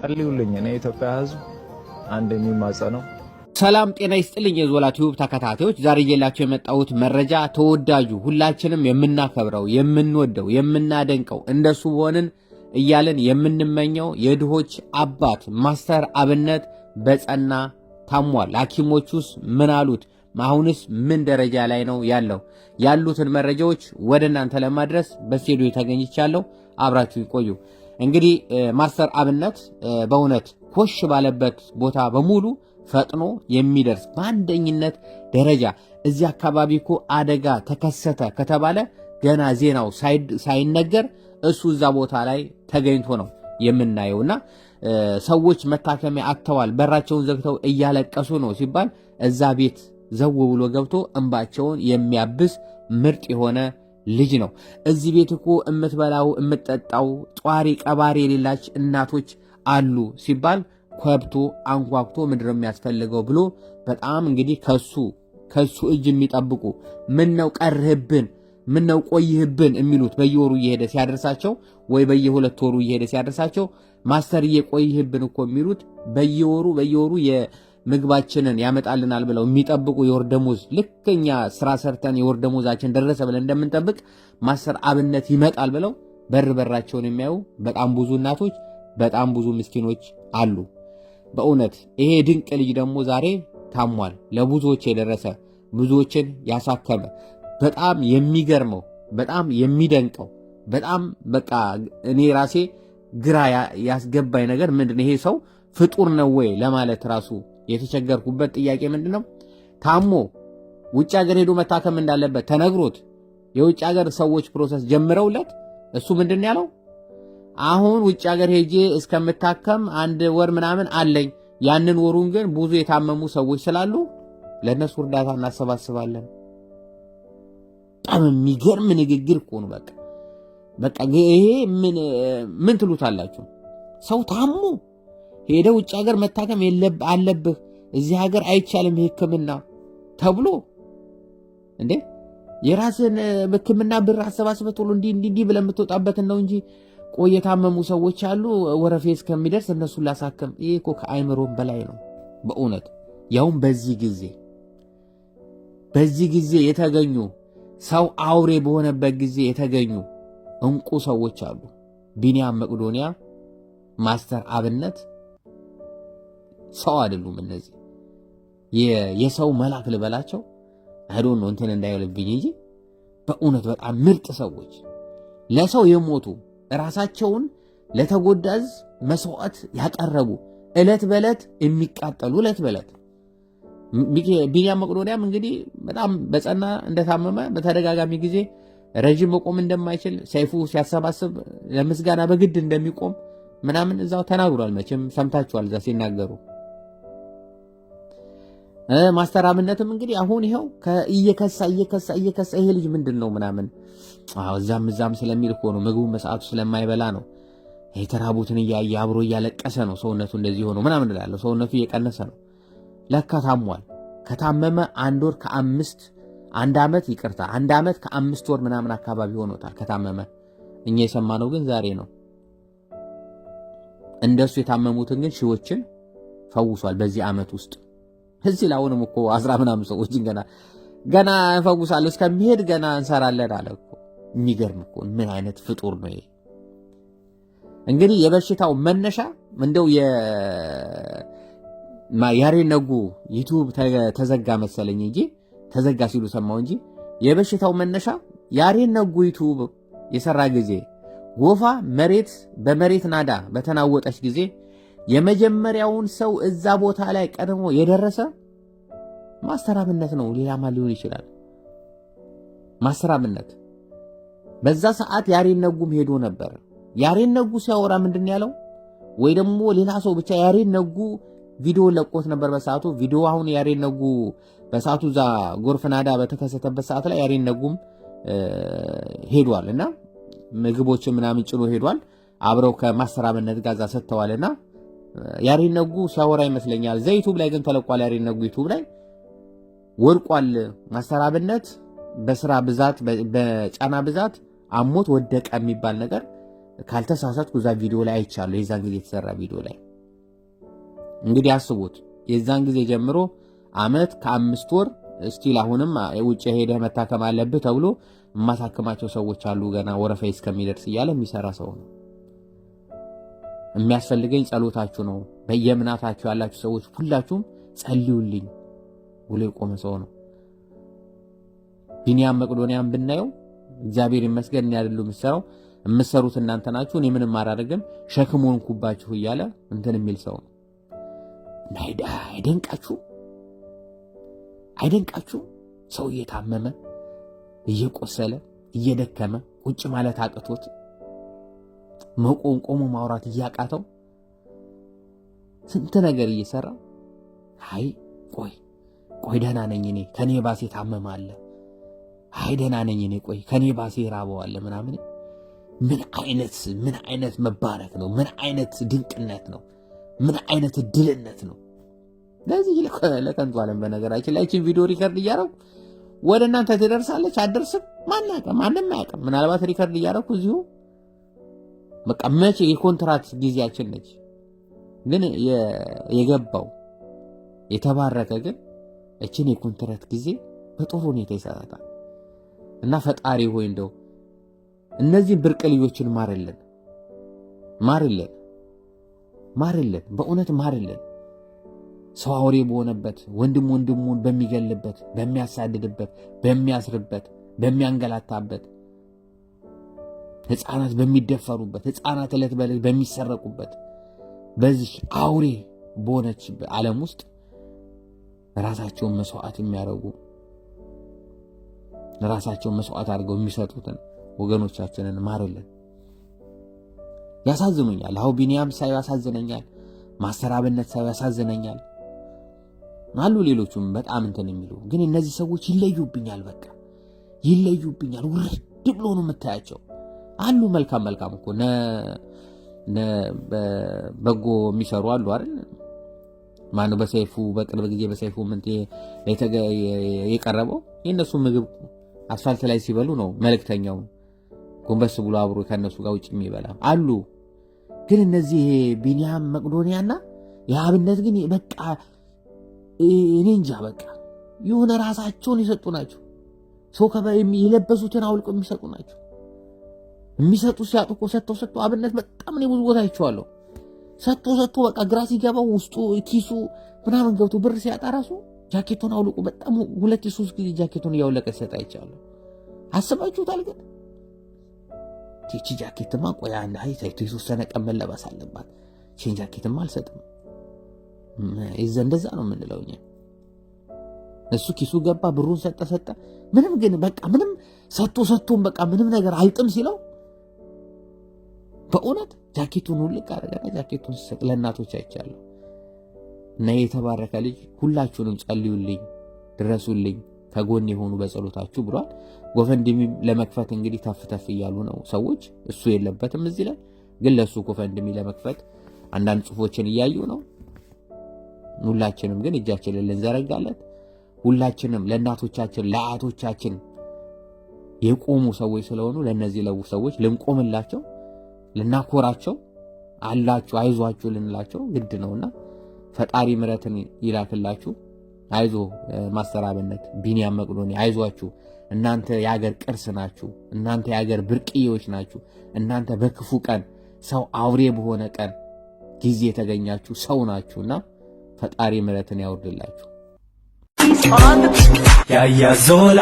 ጸልዩልኝ። እኔ የኢትዮጵያ ሕዝብ አንድ የሚማጸነው ሰላም ጤና ይስጥልኝ። የዞላ ቲዩብ ተከታታዮች ዛሬ ይዤላችሁ የመጣሁት መረጃ ተወዳጁ ሁላችንም የምናከብረው የምንወደው የምናደንቀው እንደሱ ሆነን እያለን የምንመኘው የድሆች አባት ማስተር አብነት በጸና ታሟል። ሐኪሞቹስ ምን አሉት? አሁንስ ምን ደረጃ ላይ ነው ያለው? ያሉትን መረጃዎች ወደ እናንተ ለማድረስ በስቱዲዮ ተገኝቻለሁ። አብራችሁ ይቆዩ። እንግዲህ ማስተር አብነት በእውነት ኮሽ ባለበት ቦታ በሙሉ ፈጥኖ የሚደርስ በአንደኝነት ደረጃ እዚህ አካባቢ እኮ አደጋ ተከሰተ ከተባለ ገና ዜናው ሳይነገር እሱ እዛ ቦታ ላይ ተገኝቶ ነው የምናየውና ሰዎች መታከሚያ አጥተዋል፣ በራቸውን ዘግተው እያለቀሱ ነው ሲባል እዛ ቤት ዘው ብሎ ገብቶ እንባቸውን የሚያብስ ምርጥ የሆነ ልጅ ነው። እዚህ ቤት እኮ እምትበላው እምትጠጣው ጧሪ ቀባሪ የሌላች እናቶች አሉ ሲባል ከብቶ አንኳኩቶ ምንድነው የሚያስፈልገው ብሎ በጣም እንግዲህ ከሱ እጅ የሚጠብቁ ምን ነው ቀርህብን፣ ምን ነው ቆይህብን የሚሉት በየወሩ እየሄደ ሲያደርሳቸው ወይ በየሁለት ወሩ እየሄደ ሲያደርሳቸው ማስተርዬ ቆይህብን እኮ የሚሉት በየወሩ የምግባችንን ያመጣልናል ብለው የሚጠብቁ የወር ደሞዝ ልክኛ ስራ ሰርተን የወር ደሞዛችን ደረሰ ብለን እንደምንጠብቅ ማስተር አብነት ይመጣል ብለው በራቸውን የሚያዩ በጣም ብዙ እናቶች በጣም ብዙ ምስኪኖች አሉ። በእውነት ይሄ ድንቅ ልጅ ደግሞ ዛሬ ታሟል። ለብዙዎች የደረሰ ብዙዎችን ያሳከመ በጣም የሚገርመው በጣም የሚደንቀው በጣም በቃ እኔ ራሴ ግራ ያስገባኝ ነገር ምንድነው? ይሄ ሰው ፍጡር ነው ወይ ለማለት ራሱ የተቸገርኩበት ጥያቄ ምንድነው? ታሞ ውጭ ሀገር ሄዶ መታከም እንዳለበት ተነግሮት የውጭ ሀገር ሰዎች ፕሮሰስ ጀምረውለት እሱ ምንድነው ያለው? አሁን ውጭ ሀገር ሄጄ እስከምታከም 1 ወር ምናምን አለኝ። ያንን ወሩን ግን ብዙ የታመሙ ሰዎች ስላሉ ለነሱ እርዳታ እናሰባስባለን። በጣም የሚገርም ንግግር እኮ ነው። በቃ ይሄ ምን ትሉታላችሁ? ሰው ታሞ ሄደ ውጭ ሀገር መታከም አለብህ፣ እዚህ ሀገር አይቻልም ሕክምና ተብሎ እንዴ የራስን ሕክምና ብር አሰባስበህ ቶሎ እንዲህ ብለህ የምትወጣበትን ነው እንጂ ቆይ የታመሙ ሰዎች አሉ ወረፌ እስከሚደርስ እነሱን ላሳከም። ይሄ እኮ ከአይምሮም በላይ ነው በእውነት። ያውም በዚህ ጊዜ የተገኙ ሰው አውሬ በሆነበት ጊዜ የተገኙ እንቁ ሰዎች አሉ። ቢኒያም መቅዶኒያ፣ ማስተር አብነት ሰው አይደሉም እነዚህ የሰው መልአክ ልበላቸው አይዶን ነው እንትን እንዳይልብኝ እንጂ በእውነት በጣም ምርጥ ሰዎች ለሰው የሞቱ ራሳቸውን ለተጎዳዝ መስዋዕት ያቀረቡ እለት በእለት የሚቃጠሉ እለት በእለት ቢኒያም መቅዶኒያም እንግዲህ በጣም በጸና እንደታመመ በተደጋጋሚ ጊዜ ረጅም መቆም እንደማይችል ሰይፉ ሲያሰባስብ ለምስጋና በግድ እንደሚቆም ምናምን እዛው ተናግሯል። መቼም ሰምታችኋል እዛ ሲናገሩ። ማስተር አብነትም እንግዲህ አሁን ይሄው እየከሳ ይሄ ልጅ ምንድነው ምናምን እዛም ስለሚል እኮ ነው ምግቡ መስዓቱ ስለማይበላ ነው የተራቡትን እያየ አብሮ እያለቀሰ ነው ሰውነቱ እንደዚህ ሆኖ ምናምን እላለሁ። ሰውነቱ እየቀነሰ ነው ለካ ታሟል። ከታመመ 1 ዓመት ይቅርታ 1 ዓመት ከ5 ወር ምናምን አካባቢ ሆኖታል ከታመመ። እኛ የሰማነው ግን ዛሬ ነው። እንደሱ የታመሙትን ግን ሺዎችን ፈውሷል በዚህ ዓመት ውስጥ። እዚህ ላውንም እኮ 10 ምናምን ሰዎችን ገና እንፈውሳለን እስከሚሄድ ገና እንሰራለን አለ እኮ። የሚገርም እኮ ምን አይነት ፍጡር ነው ይሄ! እንግዲህ የበሽታው መነሻ እንደው ያሬድ ነጉ ዩቲዩብ ተዘጋ መሰለኝ እንጂ ተዘጋ ሲሉ ሰማው እንጂ የበሽታው መነሻ ያሬድ ነጉ ዩቲዩብ የሰራ ጊዜ ጎፋ በመሬት ናዳ በተናወጠች ጊዜ የመጀመሪያውን ሰው እዛ ቦታ ላይ ቀድሞ የደረሰ ማስተር አብነት ነው። ሌላ ማን ሊሆን ይችላል? ማስተር አብነት በዛ ሰዓት ያሬድ ነጉም ሄዶ ነበር። ያሬድ ነጉ ሲያወራ ምንድን ያለው? ወይ ደግሞ ሌላ ሰው ብቻ ያሬድ ነጉ ቪዲዮ ለቆት ነበር በሰዓቱ። ቪዲዮ አሁን ያሬድ ነጉ በሰዓቱ ዛ ጎርፍ ናዳ በተከሰተበት ሰዓት ላይ ያሬድ ነጉም ሄዷል እና ምግቦች ምናምን ጭኖ ሄዷል። አብረው ከማስተር አብነት ጋር ሰጥተዋልና ያሬድ ነጉ ሲያወራ ይመስለኛል። ዩቲዩብ ላይ ግን ተለቋል። ያሬድ ነጉ ዩቲዩብ ላይ ወርቋል። ማስተር አብነት በስራ ብዛት በጫና ብዛት አሞት ወደቀ የሚባል ነገር ካልተሳሳትኩ እዛ ቪዲዮ ላይ አይቻለሁ። የዛን ጊዜ የተሰራ ቪዲዮ ላይ እንግዲህ አስቡት የዛን ጊዜ ጀምሮ አመት ከ5 ወር ስቲል አሁንም ውጭ ሄደ መታከም አለብህ ተብሎ ማሳከማቸው ሰዎች አሉ ገና ወረፋ እስከሚደርስ እያለ የሚሰራ ሰው ነው። የሚያስፈልገኝ ጸሎታችሁ ነው በየእምነታችሁ ያላችሁ ሰዎች ሁላችሁም ጸልዩልኝ ብሎ የቆመ ሰው ነው። ቢኒያም መቅዶኒያን ብናየው እግዚአብሔር ይመስገን ያደሉ የምትሰሩት እናንተ ናችሁ እኔ ምንም አላደርግም ሸክሙን ኩባችሁ እያለ እንትን የሚል ሰው ነው። አይደንቃችሁ ሰው እየታመመ እየቆሰለ እየደከመ ቁጭ ማለት አቅቶት መቆም ማውራት እያቃተው ስንት ነገር እየሰራ አይ ቆይ ደህና ነኝ እኔ ከኔ ባሴ ታመመ አለ አይ ደህና ነኝ እኔ ቆይ ከኔ ባሴ ራበው አለ ምናምን ምን አይነት መባረክ ነው? ምን አይነት ድንቅነት ነው? ምን አይነት ድልነት ነው? ለዚህ ለከንቱ ዓለም በነገራችን ላይ እቺን ቪዲዮ ሪከርድ እያደረኩ ወደ እናንተ ትደርሳለች አደርስም ማንም አያውቅም። ምናልባት ሪከርድ እያደረኩ እዚሁ በቃ መቼ የኮንትራት ጊዜያችን ነች። ግን የገባው የተባረከ ግን እቺን የኮንትራት ጊዜ በጥሩ ሁኔታ ይሰጣታል። እና ፈጣሪ ሆይ እንደው እነዚህ ብርቅ ልጆችን ማርልን በእውነት ማርልን። ሰው አውሬ በሆነበት ወንድሙን በሚገልበት በሚያሳድድበት በሚያስርበት በሚያንገላታበት ሕፃናት በሚደፈሩበት ሕፃናት ዕለት በዕለት በሚሰረቁበት በዚህ አውሬ በሆነች ዓለም ውስጥ ራሳቸውን መስዋዕት የሚያደርጉ ራሳቸውን መስዋዕት አድርገው የሚሰጡትን ወገኖቻችንን ማርልን። ያሳዝኑኛል። አሁን ቢኒያም ሳይ ያሳዝነኛል። ማስተራብነት ሳይ ያሳዝነኛል። አሉ ሌሎቹም በጣም እንትን የሚሉ ግን እነዚህ ሰዎች ይለዩብኛል። በቃ ይለዩብኛል። ውርድ ብሎ ነው የምታያቸው። አሉ መልካም እኮ በጎ የሚሰሩ አሉ አይደል? ማነው በሰይፉ በቅርብ ጊዜ በሰይፉ ምን የቀረበው የነሱ ምግብ አስፋልት ላይ ሲበሉ ነው መልእክተኛው ጎንበስ ብሎ አብሮ ከነሱ ጋር ውጭ የሚበላ አሉ። ግን እነዚህ ቢኒያም መቅዶኒያና የአብነት ግን በቃ እኔ እንጃ በቃ የሆነ ራሳቸውን የሰጡ ናቸው። ሰው የለበሱትን አውልቆ የሚሰጡ ናቸው። የሚሰጡ ሲያጥቆ ሰጥተው አብነት በጣም ነው ብዙ ቦታ አይቼዋለሁ። ሰጥቶ በቃ ግራ ሲገባው ውስጡ ኪሱ ምናምን ገብቶ ብር ሲያጣ ራሱ ጃኬቱን አውልቆ በጣም 2-3 ጊዜ ጃኬቱን እያወለቀ ሲሰጥ አይቻለሁ። አስባችሁታል? ግን እቺ ጃኬትማ ቆይ አንድ የተወሰነ ቀን መለበስ አለባት። እቺን ጃኬትማ አልሰጥም። እንደዛ ነው የምንለው እኛ። እሱ ኪሱ ገባ ብሩን ሰጠ ምንም ግን በቃ ምንም ሰጥቶን በቃ ምንም ነገር አልጥም ሲለው በእውነት ጃኬቱን ሁልቅ አደረገና ጃኬቱን ሲሰጥ ለእናቶች አይቻለሁ። እና የተባረከ ልጅ ሁላችሁንም ጸልዩልኝ፣ ድረሱልኝ፣ ከጎን የሆኑ በጸሎታችሁ ብሏል። ጎፈንድሚ ለመክፈት እንግዲህ ተፍተፍ እያሉ ነው ሰዎች። እሱ የለበትም እዚህ ላይ ግን ለሱ ጎፈንድሚ ለመክፈት አንዳንድ ጽፎችን እያዩ ነው። ሁላችንም ግን እጃችንን ልንዘረጋለት ሁላችንም ለእናቶቻችን ለአያቶቻችን የቆሙ ሰዎች ስለሆኑ ለነዚህ ለው ሰዎች ልንቆምላቸው ልናኮራቸው አላችሁ አይዟችሁ ልንላቸው ግድ ነውና ፈጣሪ ምሕረትን ይላክላችሁ። አይዞ ማስተራብነት ቢኒያም መቅዶኒያ አይዟችሁ። እናንተ የሀገር ቅርስ ናችሁ። እናንተ የሀገር ብርቅዬዎች ናችሁ። እናንተ በክፉ ቀን ሰው አውሬ በሆነ ቀን ጊዜ የተገኛችሁ ሰው ናችሁና ፈጣሪ ምሕረትን ያወርድላችሁ። ያያ ዞላ